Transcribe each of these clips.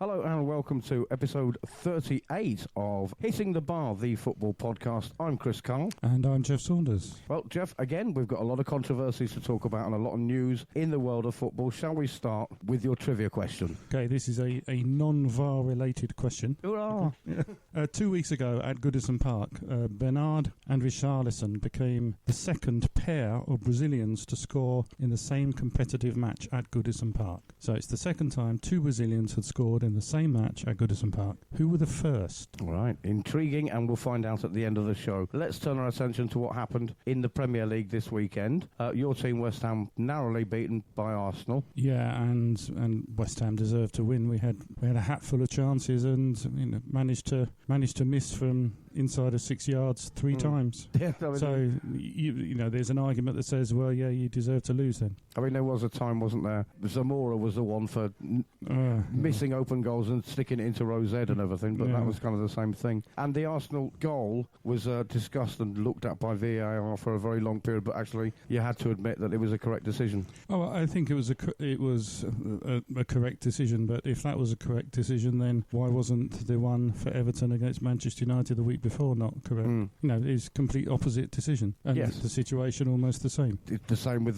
Hello and welcome to episode 38 of Hitting the Bar, the football podcast. I'm Chris Karle. And I'm Geoff Saunders. Well, Geoff, again, we've got a lot of controversies to talk about and a lot of news in the world of football. Shall we start with your trivia question? Okay, this is a non-VAR related question. Hurrah! 2 weeks ago at Goodison Park, Bernard and Richarlison became the second pair of Brazilians to score in the same competitive match at Goodison Park. So it's the second time two Brazilians had scored in the same match at Goodison Park. Who were the first? All right, intriguing, and we'll find out at the end of the show. Let's turn our attention to what happened in the Premier League this weekend. Your team, West Ham, narrowly beaten by Arsenal. Yeah, and West Ham deserved to win. We had a hatful of chances and managed to miss from inside of 6 yards three times. Yeah, so there's an argument that says, well, yeah, you deserve to lose then. I mean, there was a time, wasn't there? Zamora was the one for missing open goals and sticking it into Rosette and everything, but that was kind of the same thing. And the Arsenal goal was discussed and looked at by VAR for a very long period, but actually you had to admit that it was a correct decision. Oh, I think it was a correct decision, but if that was a correct decision, then why wasn't the one for Everton against Manchester United the week before not correct? It's complete opposite decision, and the situation almost the same. It's the same with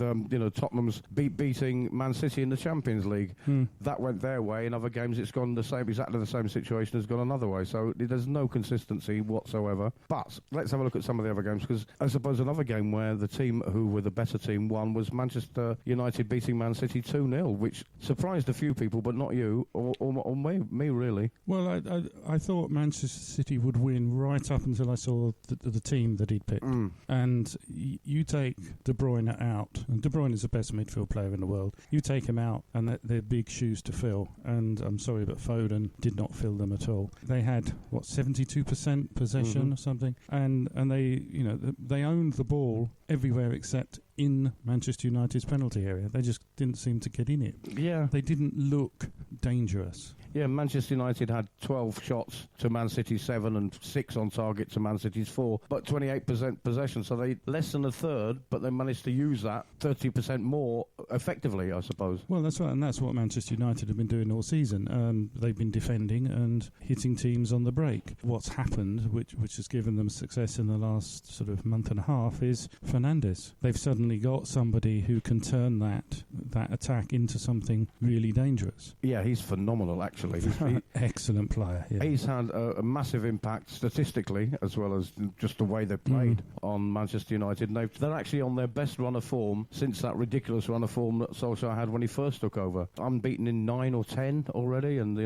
Tottenham's beating Man City in the Champions League. That went their way. In other games, it's gone exactly the same situation has gone another way. So there's no consistency whatsoever. But let's have a look at some of the other games, because I suppose another game where the team who were the better team won was Manchester United beating Man City 2-0, which surprised a few people, but not you or me really. Well, I thought Manchester City would win right up until I saw the team that he'd picked. And you take De Bruyne out, and De Bruyne is the best midfield player in the world. You take him out, and they're big shoes to fill. And I'm sorry, but Foden did not fill them at all. They had 72% possession or something, and they owned the ball everywhere except in Manchester United's penalty area. They just didn't seem to get in it. Yeah, they didn't look dangerous. Yeah, Manchester United had 12 shots to Man City's 7 and 6 on target to Man City's 4, but 28% possession, so they less than a third, but they managed to use that 30% more effectively, I suppose. Well, that's right, and that's what Manchester United have been doing all season. They've been defending and hitting teams on the break. What's happened, which has given them success in the last sort of month and a half, is Fernandes. They've suddenly got somebody who can turn that attack into something really dangerous. Yeah, he's phenomenal, actually. Excellent player. Yeah. He's had a massive impact statistically, as well as just the way they played on Manchester United. And they're actually on their best run of form since that ridiculous run of form that Solskjaer had when he first took over. Unbeaten in 9 or 10 already, and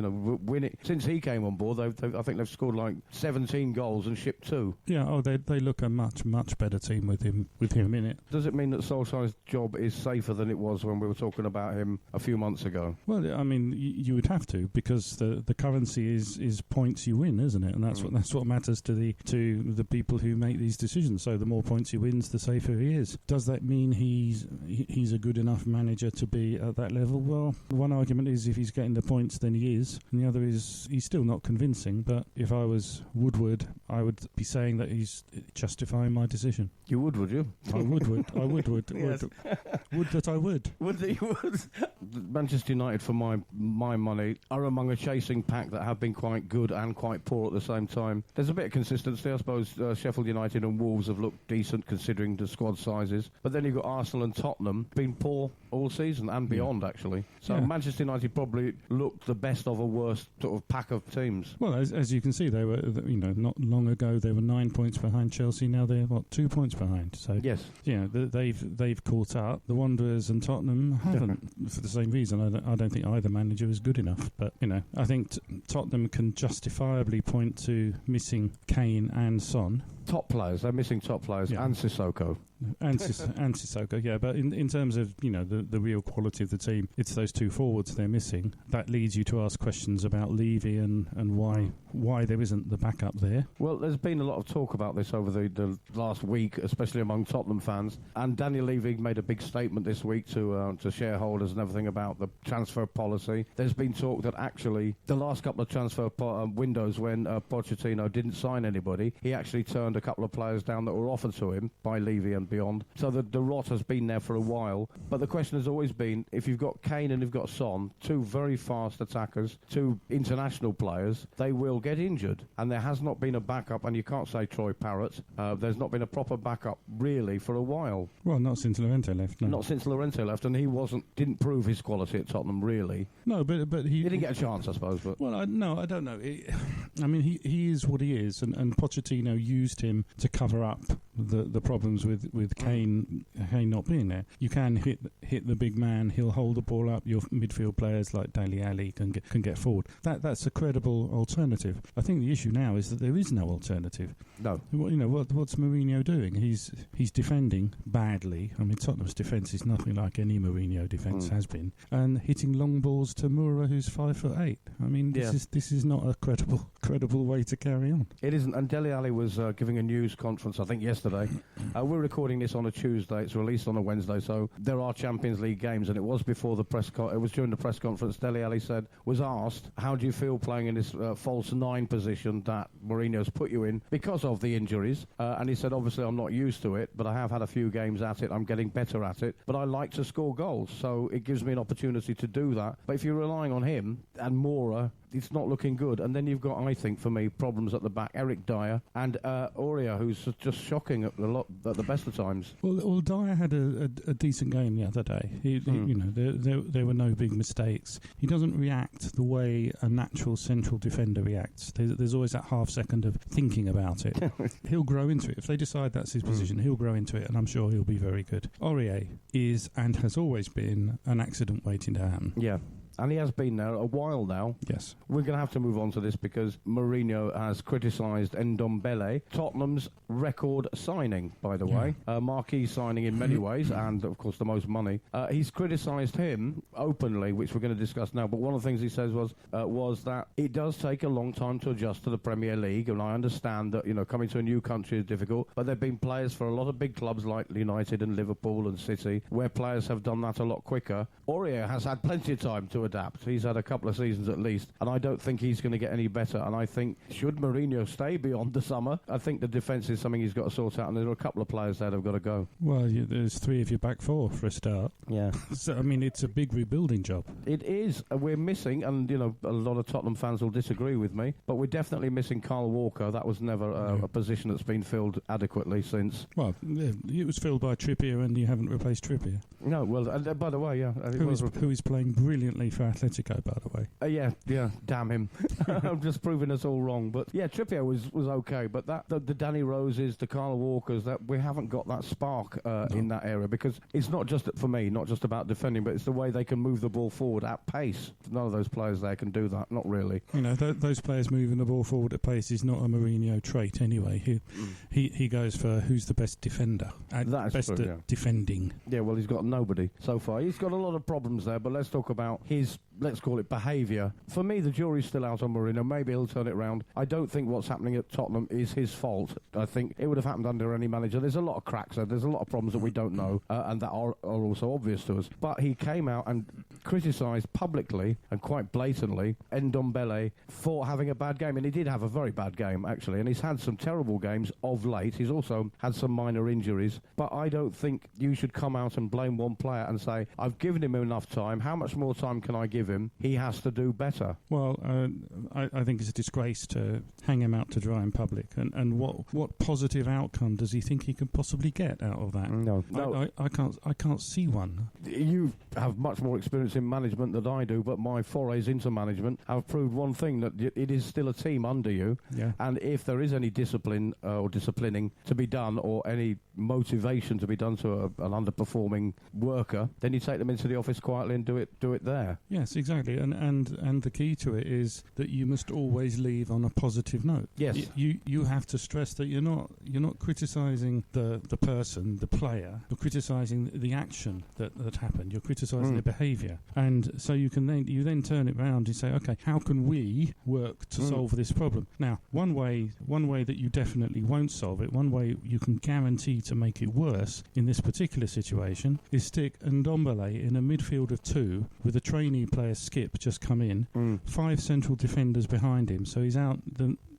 winning since he came on board. I think they've scored like 17 goals and shipped 2. Yeah. They look a much better team with him in it. Does it mean that Solskjaer's job is safer than it was when we were talking about him a few months ago? Well, I mean, you would have to, because the currency is points you win, isn't it? And that's what matters to the people who make these decisions. So the more points he wins, the safer he is. Does that mean he's a good enough manager to be at that level? Well, one argument is if he's getting the points, then he is, and the other is he's still not convincing. But if I was Woodward, I would be saying that he's justifying my decision. You would you? I would. Yes. Would that I would. Would that you would? Manchester United, for my money, are among a chasing pack that have been quite good and quite poor at the same time. There's a bit of consistency, I suppose. Sheffield United and Wolves have looked decent considering the squad sizes, but then you've got Arsenal and Tottenham been poor all season and beyond, actually. So Manchester United probably looked the best of a worst sort of pack of teams. Well, as you can see, they were, not long ago they were 9 points behind Chelsea. Now they're 2 points behind. So yes, they've caught up. The Wanderers and Tottenham haven't for the same reason. I don't think either manager is good enough. But I think Tottenham can justifiably point to missing Kane and Son. Top players, they're missing top players, and Sissoko. And Sissoko, yeah. But in terms of the real quality of the team, it's those two forwards they're missing. That leads you to ask questions about Levy and why there isn't the backup there. Well, there's been a lot of talk about this over the last week, especially among Tottenham fans. And Daniel Levy made a big statement this week to shareholders and everything about the transfer policy. There's been talk that actually the last couple of transfer windows, when Pochettino didn't sign anybody, he actually turned turned a couple of players down that were offered to him by Levy and beyond. So the rot has been there for a while. But the question has always been, if you've got Kane and you've got Son, two very fast attackers, two international players, they will get injured. And there has not been a backup, and you can't say Troy Parrott. There's not been a proper backup, really, for a while. Well, not since Llorente left, no. Not since Llorente left, and he didn't prove his quality at Tottenham, really. No, but he didn't get a chance, I suppose. But well, I don't know. He is what he is, and Pochettino used him to cover up the problems with Kane not being there. You can hit the big man. He'll hold the ball up. Your midfield players like Dele Alli can get forward. That's a credible alternative. I think the issue now is that there is no alternative. No. What's Mourinho doing? He's defending badly. I mean, Tottenham's defence is nothing like any Mourinho defence has been, and hitting long balls to Moura, who's 5'8". I mean, this is not a credible way to carry on. It isn't. And Dele Alli was giving a news conference, I think, yesterday. We're recording this on a Tuesday. It's released on a Wednesday, so there are Champions League games, and it was before it was during the press conference. Dele Alli was asked, how do you feel playing in this false nine position that Mourinho's put you in because of the injuries? And he said, obviously, I'm not used to it, but I have had a few games at it. I'm getting better at it, but I like to score goals, so it gives me an opportunity to do that. But if you're relying on him and Moura, it's not looking good. And then you've got, I think, for me, problems at the back. Eric Dyer and Aurier, who's just shocking at the best of times. Well, Dyer had a decent game the other day. There were no big mistakes. He doesn't react the way a natural central defender reacts. There's always that half second of thinking about it. He'll grow into it. If they decide that's his position, he'll grow into it, and I'm sure he'll be very good. Aurier is, and has always been, an accident waiting to happen. Yeah. And he has been there a while now. Yes. We're going to have to move on to this because Mourinho has criticised Ndombele, Tottenham's record signing, by the way. Marquee signing in many ways, and, of course, the most money. He's criticised him openly, which we're going to discuss now. But one of the things he says was that it does take a long time to adjust to the Premier League, and I understand that, coming to a new country is difficult. But there have been players for a lot of big clubs like United and Liverpool and City, where players have done that a lot quicker. Aurier has had plenty of time to adapt. He's had a couple of seasons at least, and I don't think he's going to get any better. And I think, should Mourinho stay beyond the summer, I think the defence is something he's got to sort out, and there are a couple of players there that have got to go. Well, there's three of your back four for a start. Yeah. So, I mean, it's a big rebuilding job. It is. We're missing, and, a lot of Tottenham fans will disagree with me, but we're definitely missing Kyle Walker. That was never a position that's been filled adequately since. Well, it was filled by Trippier, and you haven't replaced Trippier. No, well, by the way, who is playing brilliantly for Atletico, by the way. Yeah, damn him. I'm just proving us all wrong. But yeah, Trippier was okay, but the Danny Roses, the Kyle Walkers, that we haven't got that spark in that area, because it's not just, for me, not just about defending, but it's the way they can move the ball forward at pace. None of those players there can do that, not really. Those players moving the ball forward at pace is not a Mourinho trait anyway. He goes for who's the best defender, best true, at defending. Yeah, well, he's got nobody so far. He's got a lot of problems there, but let's talk about his, let's call it, behaviour. For me, the jury's still out on Mourinho. Maybe he'll turn it round. I don't think what's happening at Tottenham is his fault. I think it would have happened under any manager. There's a lot of cracks there. There's a lot of problems that we don't know, and that are also obvious to us. But he came out and criticised publicly and quite blatantly Ndombele for having a bad game. And he did have a very bad game, actually. And he's had some terrible games of late. He's also had some minor injuries. But I don't think you should come out and blame one player and say, I've given him enough time. How much more time can I give him? He has to do better. Well, I think it's a disgrace to hang him out to dry in public. And what positive outcome does he think he can possibly get out of that? No. I can't see one. You have much more experience in management than I do, but my forays into management have proved one thing, that it is still a team under you. Yeah. And if there is any discipline or disciplining to be done, or any motivation to be done to an underperforming worker, then you take them into the office quietly and do it there. Yes, exactly. And the key to it is that you must always leave on a positive note. Yes. You have to stress that you're not criticising the person, the player. You're criticising the action that happened. You're criticising the behaviour. And so you then turn it around and say, okay, how can we work to solve this problem? Now, one way that you definitely won't solve it, one way you can guarantee to make it worse in this particular situation, is stick Ndombele in a midfield of two with a trainee player, Skip, just come in, 5 central defenders behind him, so he's out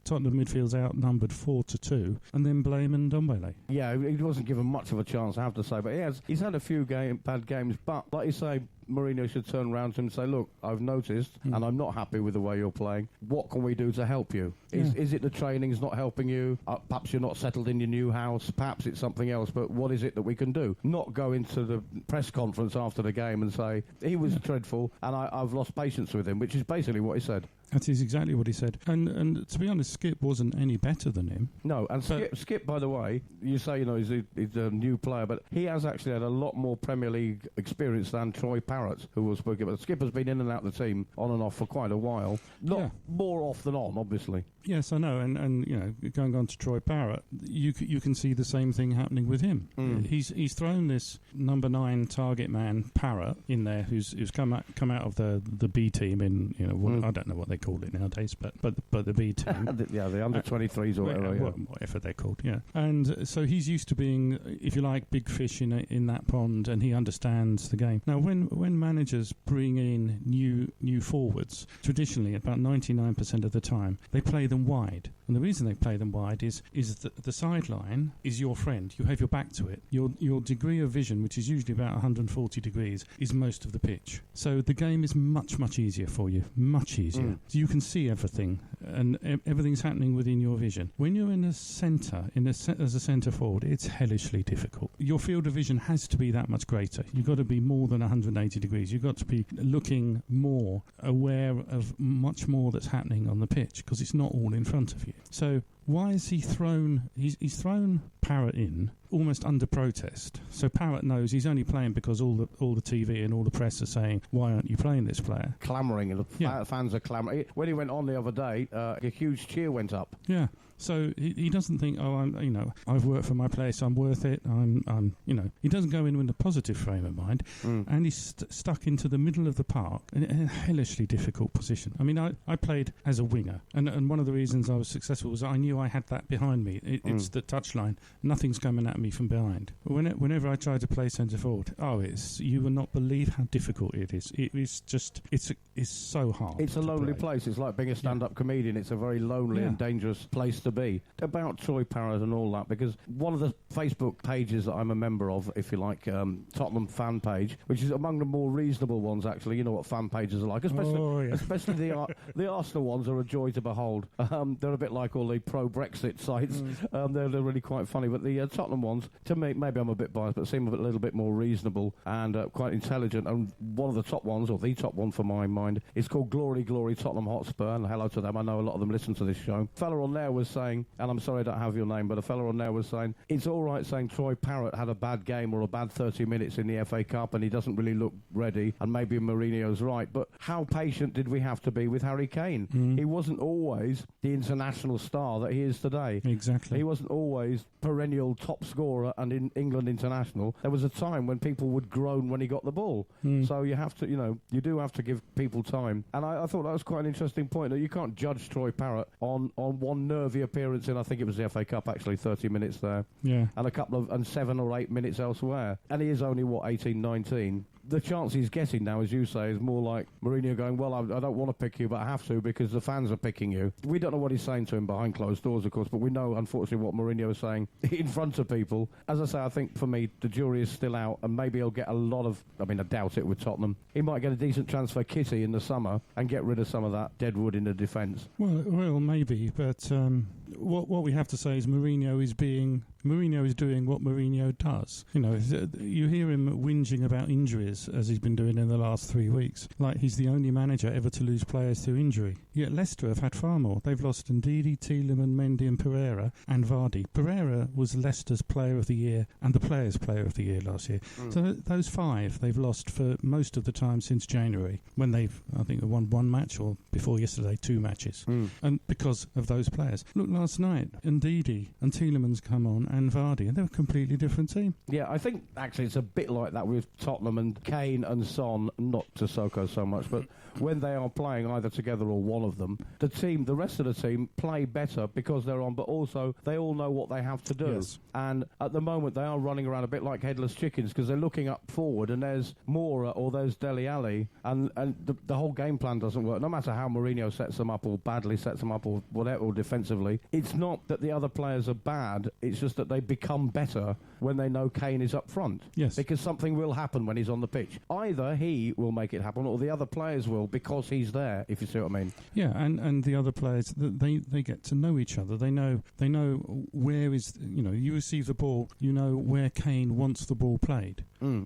Tottenham midfield's outnumbered 4-2, and then blame Ndombele. Yeah, he wasn't given much of a chance, I have to say, but he's had a few bad games, but like you say, Mourinho should turn around to him and say, look, I've noticed and I'm not happy with the way you're playing. What can we do to help you? Is it the training's not helping you? Perhaps you're not settled in your new house. Perhaps it's something else. But what is it that we can do? Not go into the press conference after the game and say, he was dreadful and I've lost patience with him, which is basically what he said. That is exactly what he said. And to be honest, Skip wasn't any better than him. No, and Skip, by the way, you say, he's a new player, but he has actually had a lot more Premier League experience than Troy Parrott, who was spoken about. Skip has been in and out of the team on and off for quite a while. Not more off than on, obviously. Yes, I know. And going on to Troy Parrott, you can see the same thing happening with him. He's thrown this number 9 target man, Parrott, in there, who's come out of the B team in, I don't know what they call it nowadays, but the B team. The under 23s or whatever. Whatever they're called, yeah. And so he's used to being, if you like, big fish in that pond, and he understands the game. Now, when managers bring in new forwards, traditionally, about 99% of the time, they play them wide. And the reason they play them wide is that the sideline is your friend. You have your back to it. Your degree of vision, which is usually about 140 degrees, is most of the pitch. So the game is much, much easier for you. Much easier. So you can see everything, and everything's happening within your vision. When you're in the centre, as a centre forward, it's hellishly difficult. Your field of vision has to be that much greater. You've got to be more than 180 degrees. You've got to be looking more, aware of much more that's happening on the pitch, because it's not all in front of you. So why is he thrown? He's thrown Parrott in almost under protest. So Parrott knows he's only playing because all the TV and all the press are saying, why aren't you playing this player? Clamouring, and the fans are clamouring. When he went on the other day, a huge cheer went up. Yeah. So he doesn't think, I've worked for my place, I'm worth it. He doesn't go in with a positive frame of mind, and he's stuck into the middle of the park in a hellishly difficult position. I mean, I played as a winger, and one of the reasons I was successful was I knew I had that behind me. It's the touchline. Nothing's coming at me from behind. Whenever I try to play centre forward, you will not believe how difficult it is. It is just, it's so hard. It's a lonely place. It's like being a stand-up comedian. It's a very lonely and dangerous place to be. About Troy Parrott and all that, because one of the Facebook pages that I'm a member of, if you like, Tottenham fan page, which is among the more reasonable ones, actually. You know what fan pages are like, especially the Arsenal ones are a joy to behold. They're a bit like all the pro-Brexit sites. They're really quite funny, but the Tottenham ones, to me, maybe I'm a bit biased, but seem a little bit more reasonable and quite intelligent. And one of the top ones, or the top one for my mind, is called Glory Glory Tottenham Hotspur, and hello to them. I know a lot of them listen to this show. A fella on there was saying, and I'm sorry I don't have your name, but a fella on there was saying, it's all right saying Troy Parrott had a bad game or a bad 30 minutes in the FA Cup and he doesn't really look ready, and maybe Mourinho's right, but how patient did we have to be with Harry Kane? He wasn't always the international star that he is today. Exactly. He wasn't always perennial top scorer and in England international. There was a time when people would groan when he got the ball. So you have to, you do have to give people time. And I thought that was quite an interesting point, that you can't judge Troy Parrott on one nervy appearance in, I think it was the FA Cup, actually, 30 minutes there. Yeah. And 7 or 8 minutes elsewhere. And he is only, 18, 19. The chance he's getting now, as you say, is more like Mourinho going, well, I don't want to pick you, but I have to because the fans are picking you. We don't know what he's saying to him behind closed doors, of course, but we know, unfortunately, what Mourinho is saying in front of people. As I say, I think, for me, the jury is still out, and maybe he'll get a lot of... I doubt it with Tottenham. He might get a decent transfer kitty in the summer and get rid of some of that dead wood in the defence. Well, maybe, but what we have to say is Mourinho is doing what Mourinho does. You hear him whinging about injuries, as he's been doing in the last 3 weeks, like he's the only manager ever to lose players through injury. Yet Leicester have had far more. They've lost Ndidi, Tielemans, Mendy and Pereira and Vardy. Pereira was Leicester's Player of the Year and the Players' Player of the Year last year. So those 5 they've lost for most of the time since January, when they've, I think, won 1 match, or before yesterday, 2 matches. And because of those players. Look, last night, Ndidi and Tielemans come on and Vardy, and they're a completely different team. Yeah, I think actually it's a bit like that with Tottenham and Kane and Son, not Sissoko so much, but when they are playing either together or one of them, the rest of the team play better because they're on, but also they all know what they have to do. Yes. And at the moment they are running around a bit like headless chickens because they're looking up forward and there's Moura or there's Dele Alli, and the whole game plan doesn't work. No matter how Mourinho sets them up or badly sets them up or whatever, or defensively, it's not that the other players are bad, it's just that they become better when they know Kane is up front. Yes. Because something will happen when he's on the pitch. Either he will make it happen or the other players will because he's there, if you see what I mean. Yeah, and the other players, they get to know each other. They know where is, you receive the ball, you know where Kane wants the ball played.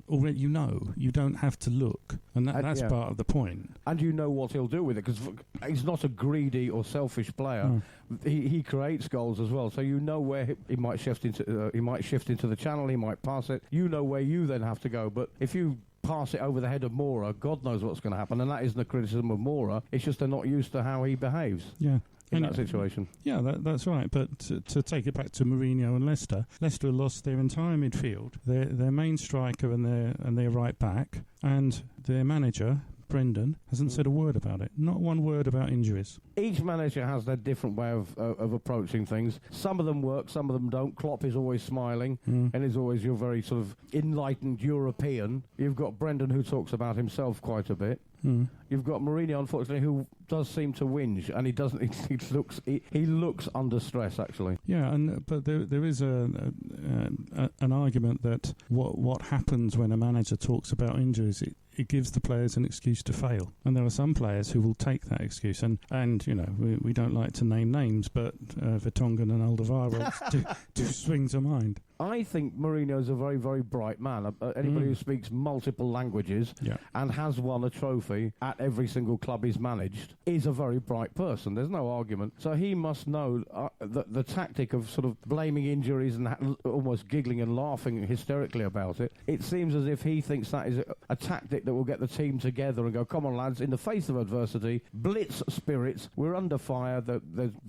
Already, you don't have to look, and that's part of the point. And you know what he'll do with it, because he's not a greedy or selfish player. He creates goals as well, so you know where he might shift into the channel, he might pass it. You know where you then have to go, but if you pass it over the head of Moura, God knows what's going to happen, and that isn't a criticism of Moura, it's just they're not used to how he behaves. Yeah. In that situation. Yeah, that's right. But to take it back to Mourinho and Leicester lost their entire midfield, their main striker and their right back, and their manager, Brendan, hasn't said a word about it. Not one word about injuries. Each manager has their different way of approaching things. Some of them work, some of them don't. Klopp is always smiling and is always your very sort of enlightened European. You've got Brendan, who talks about himself quite a bit. You've got Mourinho, unfortunately, who does seem to whinge, and he doesn't. He looks under stress, actually. Yeah, but there is an argument that what happens when a manager talks about injuries, it gives the players an excuse to fail, and there are some players who will take that excuse. And we don't like to name names, but Vertonghen and Alderweireld do swing to mind. I think Mourinho is a very, very bright man. Anybody who speaks multiple languages and has won a trophy at every single club he's managed is a very bright person. There's no argument. So he must know the tactic of sort of blaming injuries and almost giggling and laughing hysterically about it. It seems as if he thinks that is a tactic that will get the team together and go, come on, lads, in the face of adversity, blitz spirits, we're under fire,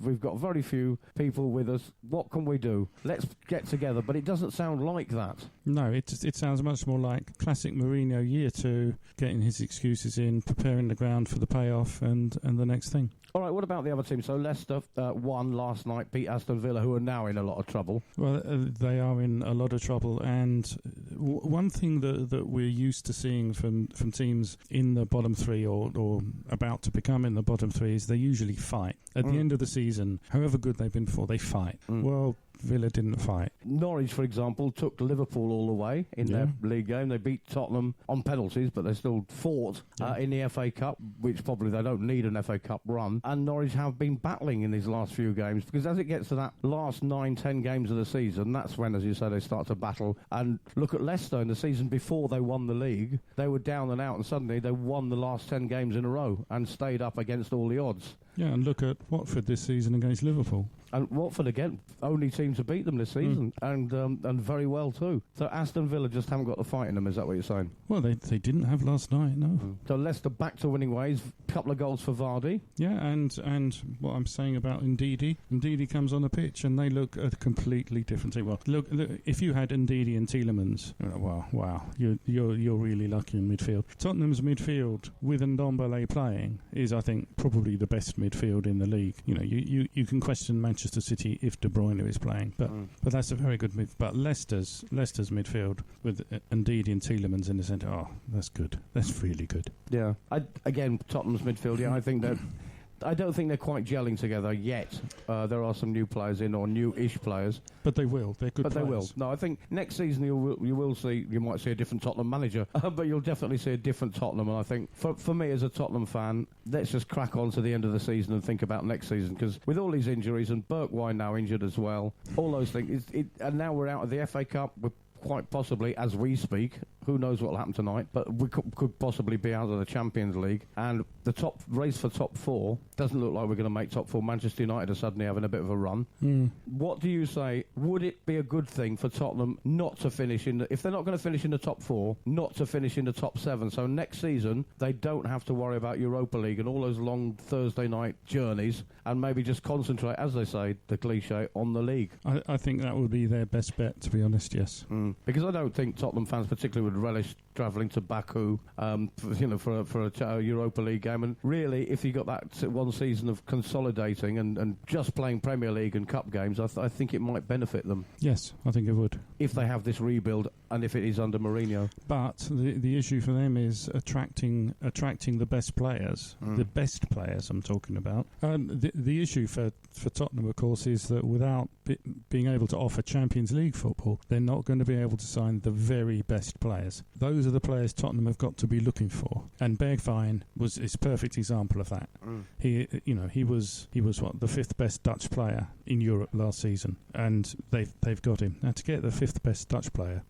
we've got very few people with us. What can we do? Let's get together. But it doesn't sound like that. No, it sounds much more like classic Mourinho year two, getting his excuses in, preparing the ground for the payoff and the next thing. All right, what about the other team? So Leicester won last night, beat Aston Villa, who are now in a lot of trouble. Well, they are in a lot of trouble, and one thing that we're used to seeing from teams in the bottom three or about to become in the bottom three is they usually fight. At the end of the season, however good they've been before, they fight. Well, Villa didn't fight. Norwich, for example, took Liverpool all the way in their league game. They beat Tottenham on penalties, but they still fought in the FA Cup, which probably they don't need an FA Cup run. And Norwich have been battling in these last few games, because as it gets to that last 9-10 games of the season, that's when, as you say, they start to battle. And look at Leicester in the season before they won the league. They were down and out, and suddenly they won the last 10 games in a row and stayed up against all the odds. Yeah, and look at Watford this season against Liverpool. And Watford, again, only team to beat them this season, and very well too. So Aston Villa just haven't got the fight in them, is that what you're saying? Well, they didn't have last night, no. So Leicester back to winning ways, couple of goals for Vardy. Yeah, and what I'm saying about Ndidi comes on the pitch and they look a completely different team. Well, look if you had Ndidi and Tielemans, wow, you're really lucky in midfield. Tottenham's midfield with Ndombele playing is, I think, probably the best midfield in the league. You can question Manchester City if De Bruyne is playing, but that's a very good midfield. But Leicester's midfield with Ndidi and Tielemans in the centre, that's good. That's really good. Yeah. Tottenham's midfield, I think that I don't think they're quite gelling together yet. There are some new players in, or new-ish players. But they will. They're good players. But they will. No, I think next season you might see a different Tottenham manager, but you'll definitely see a different Tottenham. And I think for me as a Tottenham fan, let's just crack on to the end of the season and think about next season, because with all these injuries, and Bergwijn now injured as well, all those things, and now we're out of the FA Cup, we're quite possibly, as we speak, who knows what will happen tonight, but we could possibly be out of the Champions League, and the top race for top 4 doesn't look like we're going to make top 4. Manchester United are suddenly having a bit of a run. What do you say? Would it be a good thing for Tottenham not to finish if they're not going to finish in the top 4, not to finish in the top 7, so next season they don't have to worry about Europa League and all those long Thursday night journeys, and maybe just concentrate, as they say, the cliche, on the league? I think that would be their best bet, to be honest, yes. Because I don't think Tottenham fans particularly would relish travelling to Baku for a Europa League game. And really, if you got that one season of consolidating and just playing Premier League and Cup games, I think it might benefit them. Yes, I think it would. If they have this rebuild and if it is under Mourinho. But the issue for them is attracting the best players, the best players I'm talking about. The issue for Tottenham, of course, is that without being able to offer Champions League football, they're not going to be able to sign the very best players. Those are the players Tottenham have got to be looking for, and Bergwijn is a perfect example of that. He was what, the 5th best Dutch player in Europe last season, and they've got him. Now, to get the 5th best Dutch player,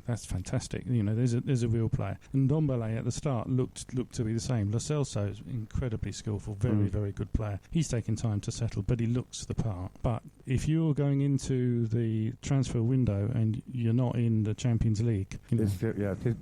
that's fantastic. There's a real player. And Ndombele at the start looked to be the same. Lo Celso is incredibly skillful, very, very good player. He's taken time to settle, but he looks the part. But if you're going into the transfer window and you're not in the Champions League,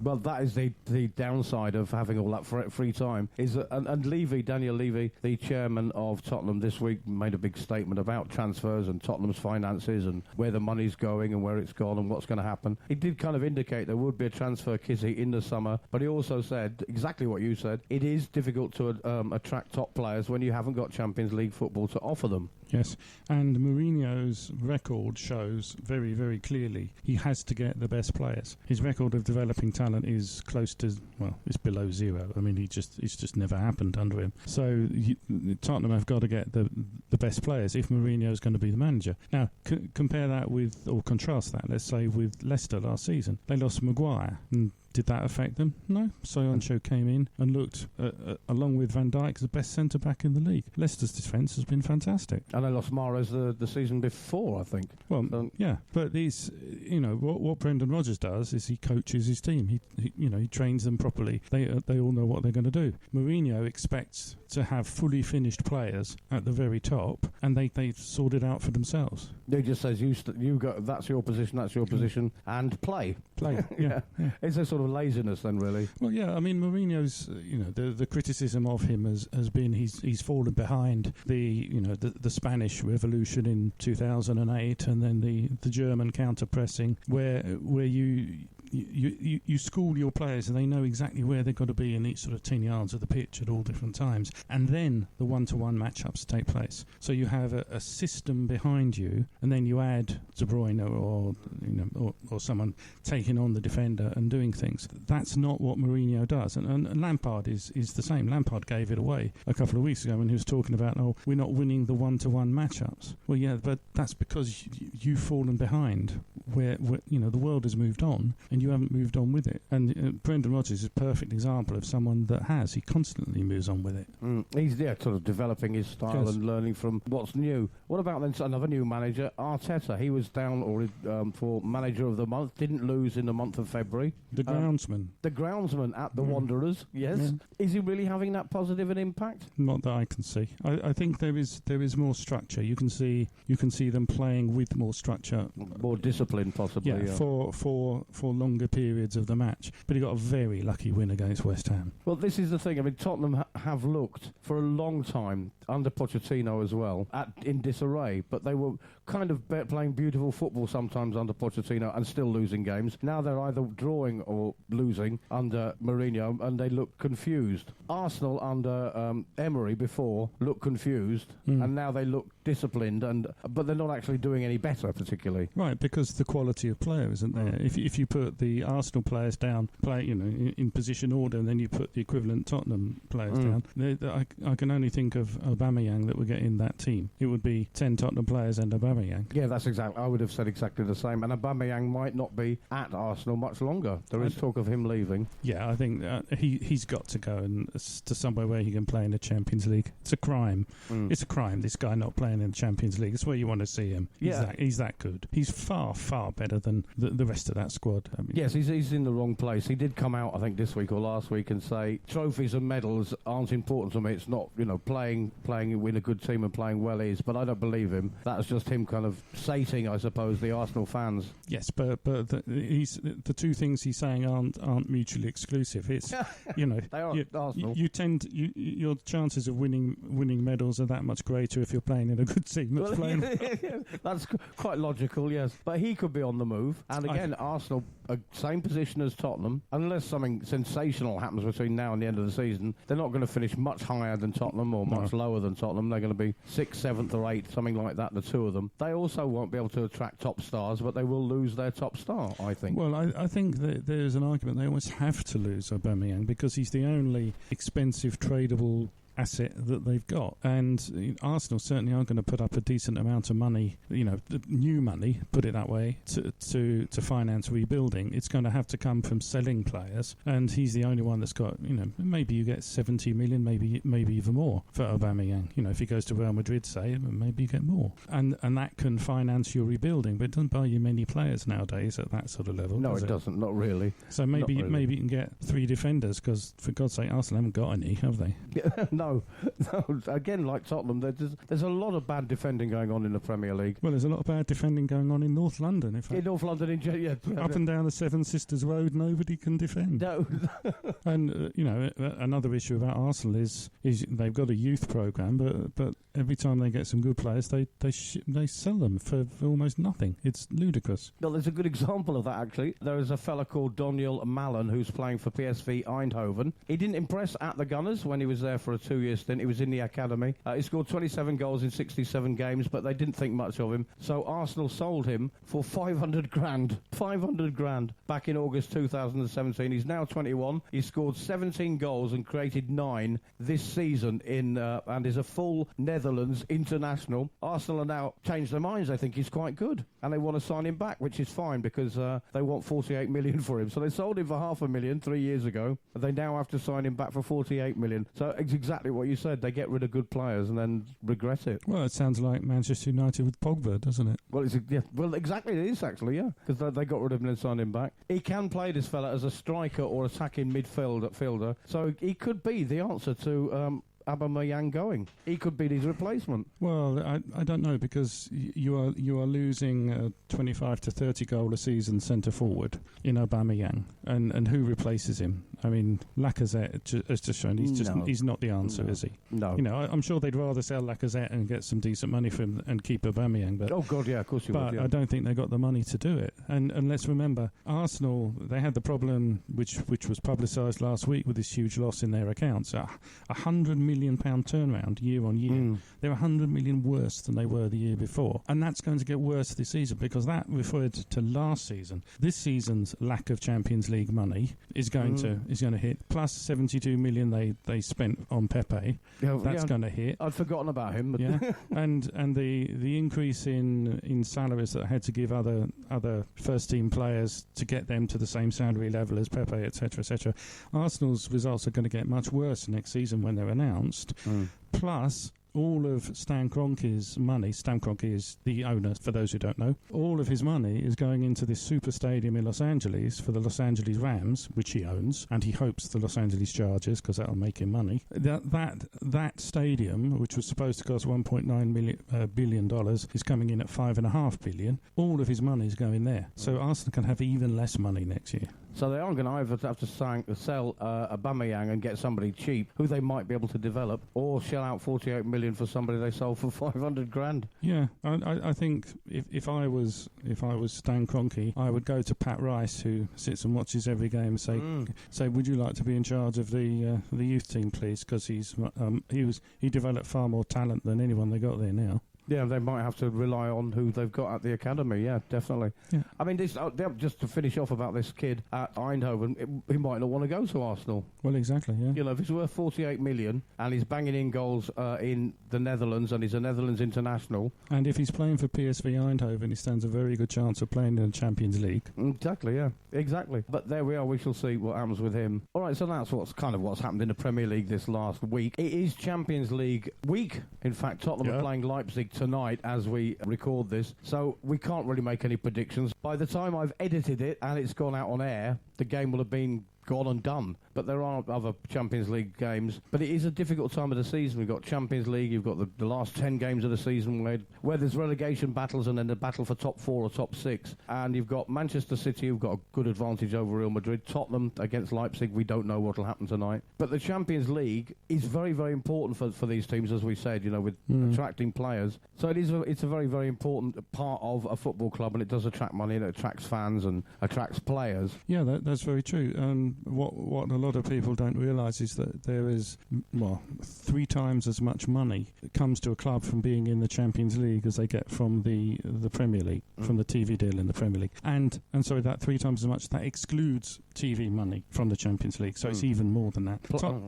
well, that is the downside of having all that free time. And Daniel Levy, the chairman of Tottenham, this week made a big statement about transfers and Tottenham's finances and where the money's going and where it's gone and what's going to happen. He did kind of indicate there would be a transfer kitty in the summer, but he also said exactly what you said. It is difficult to attract top players when you haven't got Champions League football to offer them. Yes, and Mourinho's record shows very, very clearly he has to get the best players. His record of developing talent is close to, it's below 0. I mean, it's just never happened under him. So Tottenham have got to get the best players if Mourinho is going to be the manager. Now, compare that with, or contrast that, let's say, with Leicester last season. They lost Maguire, and did that affect them? No. Soyuncu came in and looked, along with Van Dijk, the best centre-back in the league. Leicester's defence has been fantastic. And they lost Mahrez the season before, I think. Well, yeah. But these, what Brendan Rodgers does is he coaches his team. He trains them properly. They all know what they're going to do. Mourinho expects to have fully finished players at the very top, and they sort it out for themselves. He just says, you go, that's your position, and play. Yeah. It's a sort of laziness then, really. Well, yeah, I mean, Mourinho's, the criticism of him has been he's fallen behind the Spanish Revolution in 2008, and then the German counter-pressing, where you school your players and they know exactly where they've got to be in each sort of 10 yards of the pitch at all different times, and then the one-to-one matchups take place. So you have a system behind you, and then you add De Bruyne or someone taking on the defender and doing things. That's not what Mourinho does, and Lampard is the same. Lampard gave it away a couple of weeks ago when he was talking about, we're not winning the one-to-one matchups. Well, yeah, but that's because you've fallen behind where the world has moved on and you haven't moved on with it. And Brendan Rodgers is a perfect example of someone that has. He constantly moves on with it. He's sort of developing his style and learning from what's new. What about then another new manager, Arteta? He was down for manager of the month, didn't lose in the month of February. The groundsman. The groundsman at the Wanderers, yes. Yeah. Is he really having that positive an impact? Not that I can see. I think there is more structure. You can see them playing with more structure. More discipline, possibly. Yeah, for longer periods of the match. But he got a very lucky win against West Ham. Well, this is the thing. I mean, Tottenham have looked for a long time, under Pochettino as well, in disarray. But they were kind of playing beautiful football sometimes under Pochettino and still losing games. Now they're either drawing or losing under Mourinho, and they look confused. Arsenal under Emery before looked confused, and now they look disciplined, but they're not actually doing any better particularly. Right, because the quality of player isn't there. If you put the Arsenal players down, in position order, and then you put the equivalent Tottenham players down, I can only think of Aubameyang that would get in that team. It would be 10 Tottenham players and Aubameyang. Yeah, that's exactly. I would have said exactly the same. And Aubameyang might not be at Arsenal much longer. There is talk of him leaving. Yeah, I think he's got to go to somewhere where he can play in the Champions League. It's a crime. It's a crime, this guy not playing in the Champions League. It's where you want to see him. He's that good. He's far far better than the rest of that squad. I mean, yes, he's in the wrong place. He did come out, I think, this week or last week and say trophies and medals aren't important to me. It's not, playing in a good team and playing well is. But I don't believe him. That's just him kind of sating, I suppose, the Arsenal fans. Yes, but the two things he's saying aren't mutually exclusive. It's they are Arsenal. Your chances of winning medals are that much greater if you're playing in a good team. That's quite logical, yes. But he could be on the move. And again, Arsenal, same position as Tottenham. Unless something sensational happens between now and the end of the season, they're not going to finish much higher than Tottenham or much lower than Tottenham. They're going to be 6th, 7th or 8th, something like that, the two of them. They also won't be able to attract top stars, but they will lose their top star, I think. Well, I think that there's an argument they almost have to lose Aubameyang because he's the only expensive tradable asset that they've got, and Arsenal certainly aren't going to put up a decent amount of money, new money, put it that way, to finance rebuilding. It's going to have to come from selling players, and he's the only one that's got, maybe you get 70 million, maybe even more for Aubameyang. If he goes to Real Madrid, say, maybe you get more, and that can finance your rebuilding, but it doesn't buy you many players nowadays at that sort of level. No, it doesn't, not really. So maybe you can get 3 defenders, because for God's sake, Arsenal haven't got any, have they? No. Again, like Tottenham, there's a lot of bad defending going on in the Premier League. Well, there's a lot of bad defending going on in North London. In North London, yeah. Up and down the Seven Sisters Road, nobody can defend. No. And another issue about Arsenal is they've got a youth programme, but every time they get some good players, they sell them for almost nothing. It's ludicrous. Well, there's a good example of that, actually. There is a fella called Daniel Malen who's playing for PSV Eindhoven. He didn't impress at the Gunners when he was there for a 2-year stint. He was in the academy. He scored 27 goals in 67 games, but they didn't think much of him. So Arsenal sold him for 500 grand. 500 grand back in August 2017. He's now 21. He scored 17 goals and created 9 this season and is a full Netherlands international. Arsenal are now changed their minds. They think he's quite good, and they want to sign him back, which is fine because they want 48 million for him. So they sold him for $500,000 3 years ago. They now have to sign him back for 48 million. So it's exactly what you said. They get rid of good players and then regret it. Well, it sounds like Manchester United with Pogba, doesn't it? Well, exactly it is actually, yeah, because they got rid of him and signed him back. He can play, this fella, as a striker or attacking midfielder, so he could be the answer to Aubameyang going. He could be his replacement. Well, I don't know, because you are losing a 25 to 30 goal a season centre forward in Aubameyang, and who replaces him? I mean, Lacazette has just shown he's not the answer, is he? No. I'm sure they'd rather sell Lacazette and get some decent money for him and keep Aubameyang. But oh God, yeah, of course you would. But I don't think they got the money to do it. And let's remember, Arsenal, they had the problem which was publicised last week with this huge loss in their accounts. £100 million turnaround year on year. They're 100 million worse than they were the year before, and that's going to get worse this season because that referred to last season. This season's lack of Champions League money is going to hit, plus 72 million they spent on Pepe. That's going to hit. I'd forgotten about him. But yeah, and the increase in salaries that I had to give other first team players to get them to the same salary level as Pepe, etc., etc. Arsenal's results are going to get much worse next season when they're announced. Plus, all of Stan Kroenke's money, Stan Kroenke is the owner, for those who don't know, all of his money is going into this super stadium in Los Angeles for the Los Angeles Rams, which he owns, and he hopes the Los Angeles Chargers, because that'll make him money. That stadium, which was supposed to cost $1.9 billion, is coming in at $5.5 billion. All of his money is going there. So Arsenal can have even less money next year. So they are going to either have to sell Aubameyang and get somebody cheap who they might be able to develop, or shell out 48 million for somebody they sold for 500 grand. Yeah, I think if I was Stan Kroenke, I would go to Pat Rice, who sits and watches every game, and say, would you like to be in charge of the youth team, please? Because he developed far more talent than anyone they got there now. Yeah, they might have to rely on who they've got at the academy. Yeah, definitely. Yeah. I mean, just to finish off about this kid at Eindhoven, he might not want to go to Arsenal. Well, exactly. Yeah. If he's worth 48 million and he's banging in goals in the Netherlands and he's a Netherlands international, and if he's playing for PSV Eindhoven, he stands a very good chance of playing in the Champions League. Exactly. Yeah. Exactly. But there we are. We shall see what happens with him. All right. So that's what's happened in the Premier League this last week. It is Champions League week. In fact, Tottenham are playing Leipzig League tonight as we record this, so we can't really make any predictions. By the time I've edited it and it's gone out on air, the game will have been gone and done. But there are other Champions League games. But it is a difficult time of the season. We've got Champions League, you've got the last 10 games of the season where there's relegation battles and then the battle for top 4 or top 6. And you've got Manchester City, who've got a good advantage over Real Madrid. Tottenham against Leipzig, we don't know what will happen tonight. But the Champions League is very, very important for these teams, as we said, with attracting players. So it's a very, very important part of a football club, and it does attract money, and it attracts fans and attracts players. Yeah, that's very true. What a lot of people don't realise is that there is 3 times as much money that comes to a club from being in the Champions League as they get from the Premier League, from the TV deal in the Premier League. And so that 3 times as much, that excludes TV money from the Champions League. So it's even more than that.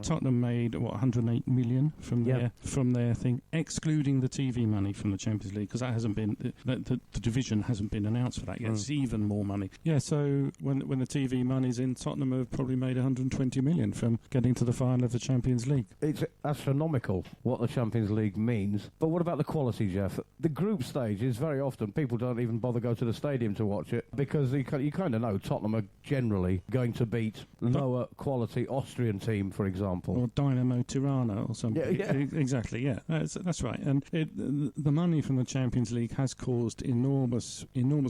Tottenham made 108 million from their thing, excluding the TV money from the Champions League, because that hasn't been the division hasn't been announced for that yet. It's even more money. Yeah. So when the TV money's in, Tottenham have probably made 120 million from getting to the final of the Champions League. It's astronomical what the Champions League means. But what about the quality, Geoff? The group stage is very often people don't even bother go to the stadium to watch it, because you kind of know Tottenham are generally going to beat lower quality Austrian team, for example, or Dynamo Tirana or something. Yeah. Exactly. Yeah, that's right. And the money from the Champions League has caused enormous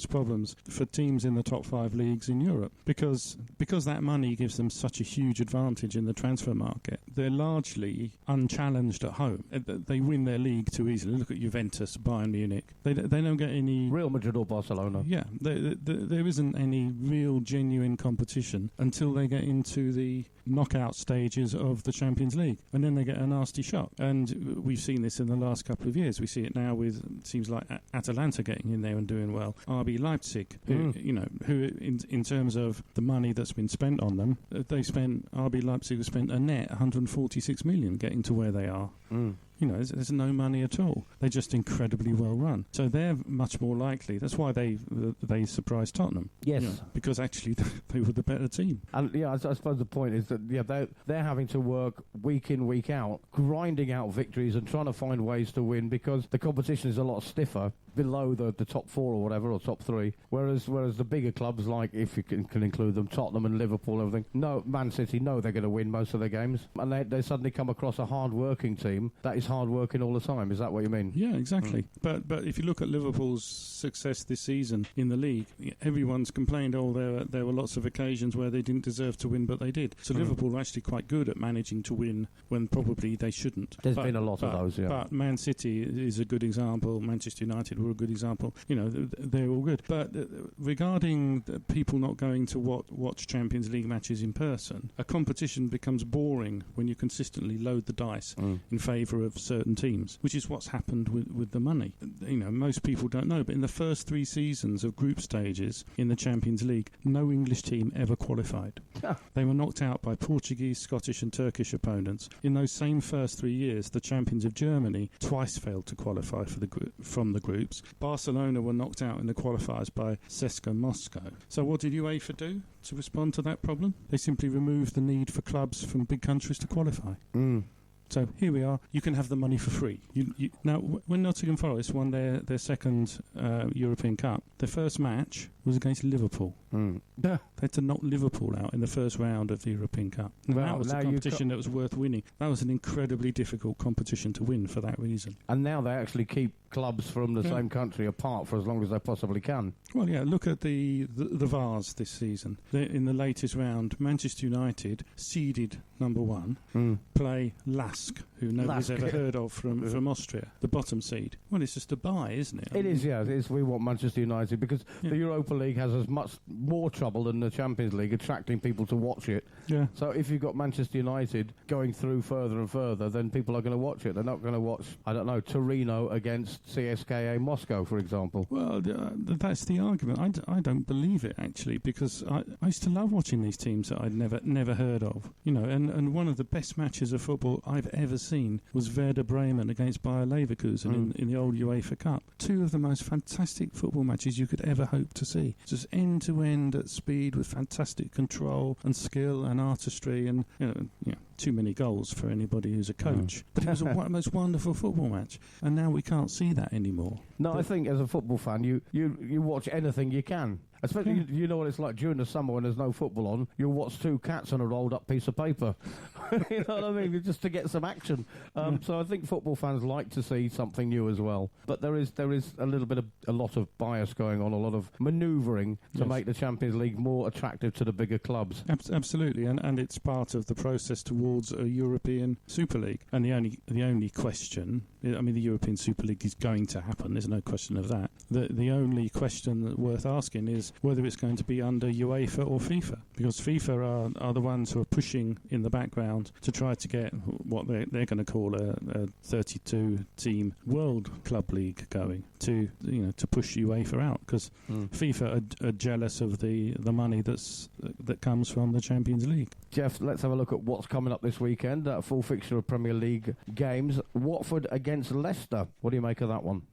problems for teams in the top 5 leagues in Europe, because that money gives them such a huge advantage in the transfer market. They're largely unchallenged at home. They win their league too easily. Look at Juventus, Bayern Munich. They don't get any... Real Madrid or Barcelona. Yeah, there isn't any real genuine competition until they get into the knockout stages of the Champions League, and then they get a nasty shock. And we've seen this in the last couple of years. We see it now with teams like Atalanta getting in there and doing well. RB Leipzig, who in terms of the money that's been spent on them, RB Leipzig has spent a net 146 million getting to where they are. There's no money at all. They're just incredibly well run. So they're much more likely. That's why they surprised Tottenham. Yes. Because actually they were the better team. And I suppose the point is that they're having to work week in, week out, grinding out victories and trying to find ways to win, because the competition is a lot stiffer below the top 4 or whatever, or top 3. Whereas the bigger clubs, like, if you can include them, Tottenham and Liverpool and everything, Man City know they're going to win most of their games. And they suddenly come across a hard-working team that is hard working all the time. Is that what you mean? Yeah, exactly. But if you look at Liverpool's success this season in the league, everyone's complained, there were lots of occasions where they didn't deserve to win, but they did. So Liverpool are actually quite good at managing to win when probably they shouldn't. There's been a lot of those, yeah. But Man City is a good example. Manchester United were a good example. They're all good. But regarding people not going to watch Champions League matches in person, a competition becomes boring when you consistently load the dice in favour of certain teams, which is what's happened with the money. Most people don't know, but in the first 3 seasons of group stages in the Champions League, no English team ever qualified. They were knocked out by Portuguese, Scottish and Turkish opponents. In those same first 3 years, the champions of Germany twice failed to qualify from the groups. Barcelona were knocked out in the qualifiers by CSKA Moscow. So what did UEFA do to respond to that problem? They simply removed the need for clubs from big countries to qualify. So here we are. You can have the money for free. Now, when Nottingham Forest won their second European Cup, their first match was against Liverpool. They had to knock Liverpool out in the first round of the European Cup. That was a competition that was worth winning. That was an incredibly difficult competition to win for that reason. And now they actually keep clubs from the same country apart for as long as they possibly can. Well, yeah, look at the Vars this season. In the latest round, Manchester United, seeded number 1, play Lask, who nobody's ever heard of from Austria, the bottom seed. Well, it's just a bye, isn't it? It is, yeah. We want Manchester United because the Europa League has as much more trouble than the Champions League attracting people to watch it. Yeah. So if you've got Manchester United going through further and further, then people are going to watch it. They're not going to watch, Torino against CSKA Moscow, for example. Well, that's the argument. I don't believe it, actually, because I used to love watching these teams that I'd never heard of. And one of the best matches of football I've ever seen seen was Werder Bremen against Bayer Leverkusen in the old UEFA Cup. Two of the most fantastic football matches you could ever hope to see. Just end-to-end at speed with fantastic control and skill and artistry and, too many goals for anybody who's a coach. But it was the most wonderful football match. And now we can't see that anymore. No, I think as a football fan, you watch anything you can. Especially, you know what it's like during the summer when there's no football on. You'll watch two cats on a rolled-up piece of paper. You know what I mean? Just to get some action. So I think football fans like to see something new as well. But there is a lot of bias going on, a lot of manoeuvring to make the Champions League more attractive to the bigger clubs. Absolutely, and it's part of the process towards a European Super League. And the only question, I mean, the European Super League is going to happen. There's no question of that. The only question worth asking is whether it's going to be under UEFA or FIFA, because FIFA are the ones who are pushing in the background to try to get what they're going to call a 32-team World Club League going to push UEFA out, because FIFA are jealous of the money that comes from the Champions League. Geoff, let's have a look at what's coming up this weekend. Full fixture of Premier League games. Watford against Leicester. What do you make of that one?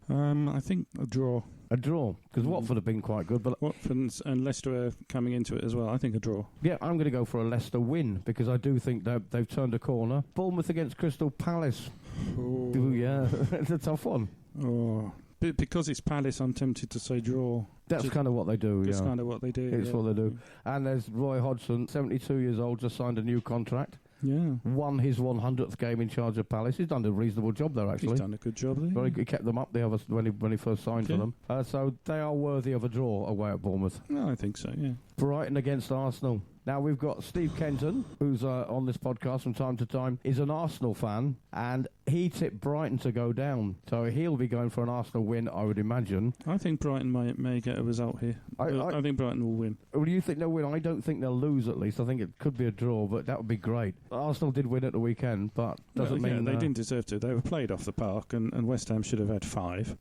I think a draw. A draw, because Watford have been quite good. But Watford and Leicester are coming into it as well. I think a draw. Yeah, I'm going to go for a Leicester win, because I do think they've turned a corner. Bournemouth against Crystal Palace. Ooh, yeah, it's a tough one. Oh, because it's Palace, I'm tempted to say draw. That's kind of what they do. That's kind of what they do. It's what they do. And there's Roy Hodgson, 72 years old, just signed a new contract. Yeah. Won his 100th game in charge of Palace. He's done a reasonable job there, actually. He's done a good job there. He kept them up there when he first signed for them. So they are worthy of a draw away at Bournemouth. No, I think so, yeah. Brighton against Arsenal. Now, we've got Steve Kenton, who's on this podcast from time to time, is an Arsenal fan, and he tipped Brighton to go down. So he'll be going for an Arsenal win, I would imagine. I think Brighton may get a result here. I think Brighton will win. Well, do you think they'll win? I don't think they'll lose, at least. I think it could be a draw, but that would be great. Arsenal did win at the weekend, but doesn't mean... they didn't deserve to. They were played off the park, and West Ham should have had 5.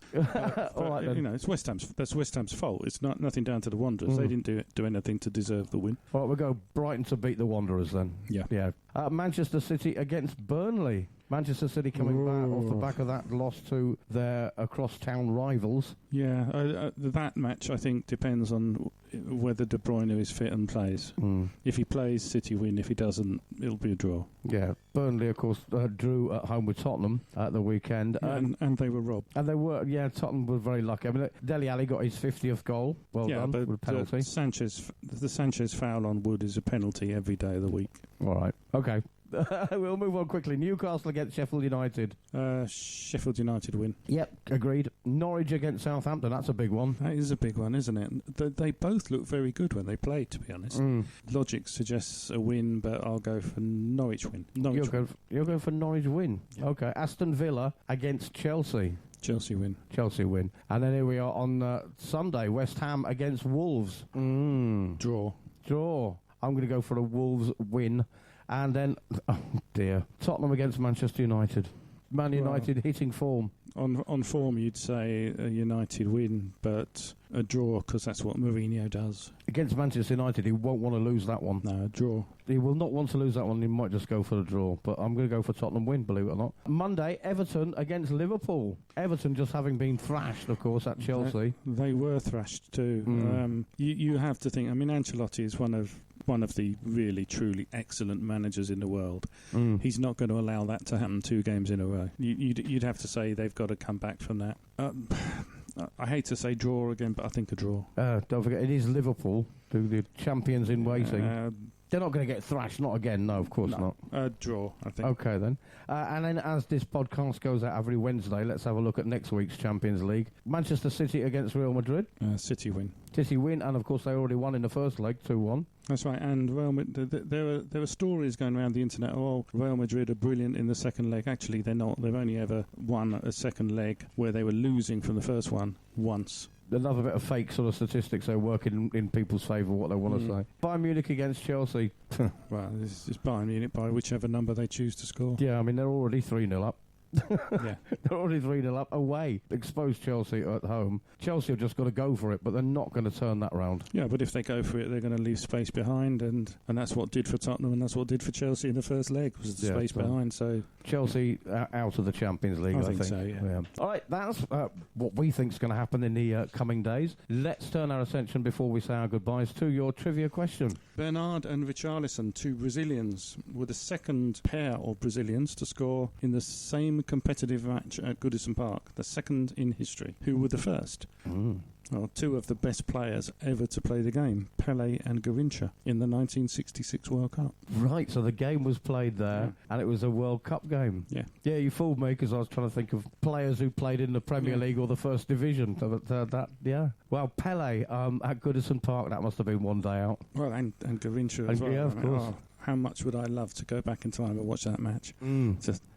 All right, then. It's that's West Ham's fault. It's nothing down to the Wanderers. They didn't do anything to deserve the win. All right, we'll go Brighton to beat the Wanderers then. Yeah. Manchester City against Burnley. Manchester City coming back off the back of that loss to their across-town rivals. Yeah, that match, I think, depends on whether De Bruyne is fit and plays. If he plays, City win. If he doesn't, it'll be a draw. Yeah, Burnley, of course, drew at home with Tottenham at the weekend. And they were robbed. And they were, Tottenham were very lucky. I mean, Dele Alli got his 50th goal. Well done, but with a penalty. The Sanchez foul on Wood is a penalty every day of the week. All right, okay. We'll move on quickly. Newcastle against Sheffield United. Sheffield United win. Yep, agreed. Norwich against Southampton. That's a big one. That is a big one, isn't it? They both look very good when they play, to be honest. Logic suggests a win, but I'll go for Norwich win. You're going for Norwich win? Yeah. Okay. Aston Villa against Chelsea. Chelsea win. And then here we are on Sunday. West Ham against Wolves. Draw. I'm going to go for a Wolves win. And then, Tottenham against Manchester United. Man United hitting form. On form, you'd say a United win, but a draw, because that's what Mourinho does. Against Manchester United, he won't want to lose that one. No, a draw. He will not want to lose that one. He might just go for the draw. But I'm going to go for Tottenham win, believe it or not. Monday, Everton against Liverpool. Everton just having been thrashed, of course, at Chelsea. They were thrashed too. You have to think, I mean, Ancelotti is one of the really, truly excellent managers in the world. He's not going to allow that to happen 2 games in a row. You'd have to say they've got to come back from that. I hate to say draw again, but I think a draw. Don't forget, it is Liverpool, the champions in waiting. They're not going to get thrashed, not again, no, of course not. Draw, I think. Okay, then. And then as this podcast goes out every Wednesday, let's have a look at next week's Champions League. Manchester City against Real Madrid. City win. City win, and of course they already won in the first leg, 2-1. That's right, and Real Madrid, there were stories going around the internet, Real Madrid are brilliant in the second leg. Actually, they're not. They've only ever won a second leg where they were losing from the first one once. Another bit of fake sort of statistics they work in people's favour, what they want to say. Bayern Munich against Chelsea. Well, it's Bayern Munich by whichever number they choose to score. Yeah, I mean, they're already 3-0 up. Yeah. They're already 3-0 up away. Exposed Chelsea at home. Chelsea have just got to go for it, but they're not going to turn that round. Yeah, but if they go for it, they're going to leave space behind, and that's what did for Tottenham, and that's what did for Chelsea in the first leg, was the space behind. So Chelsea out of the Champions League, I think. So, yeah. All right, that's what we think is going to happen in the coming days. Let's turn our attention, before we say our goodbyes, to your trivia question. Bernard and Richarlison, two Brazilians, were the second pair of Brazilians to score in the same competitive match at Goodison Park, the second in history. Who were the first? Well, two of the best players ever to play the game, Pele and Garrincha, in the 1966 World Cup. Right, so the game was played there, and it was a World Cup game. Yeah. Yeah, you fooled me, because I was trying to think of players who played in the Premier League or the First Division. Well, Pele at Goodison Park, that must have been one day out. Well, and Garrincha as well. Yeah, of course. How much would I love to go back in time and watch that match?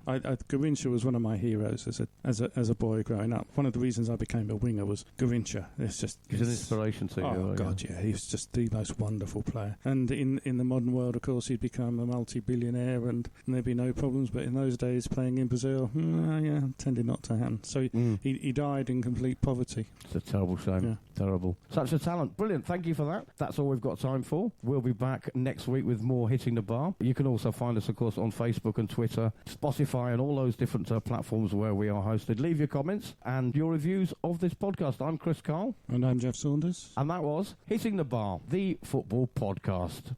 Garrincha was one of my heroes as a boy growing up. One of the reasons I became a winger was Garrincha. He's an inspiration to you. Oh God, yeah. He was just the most wonderful player. And in the modern world, of course, he'd become a multi-billionaire, and there'd be no problems. But in those days, playing in Brazil, tended not to happen. So he died in complete poverty. It's a terrible shame. Yeah. Terrible. Such a talent. Brilliant. Thank you for that. That's all we've got time for. We'll be back next week with more Hitting the Bar. You can also find us, of course, on Facebook and Twitter, Spotify, and all those different platforms where we are hosted. Leave your comments and your reviews of this podcast. I'm Chris Karle. And I'm Geoff Saunders. And that was Hitting the Bar, the football podcast.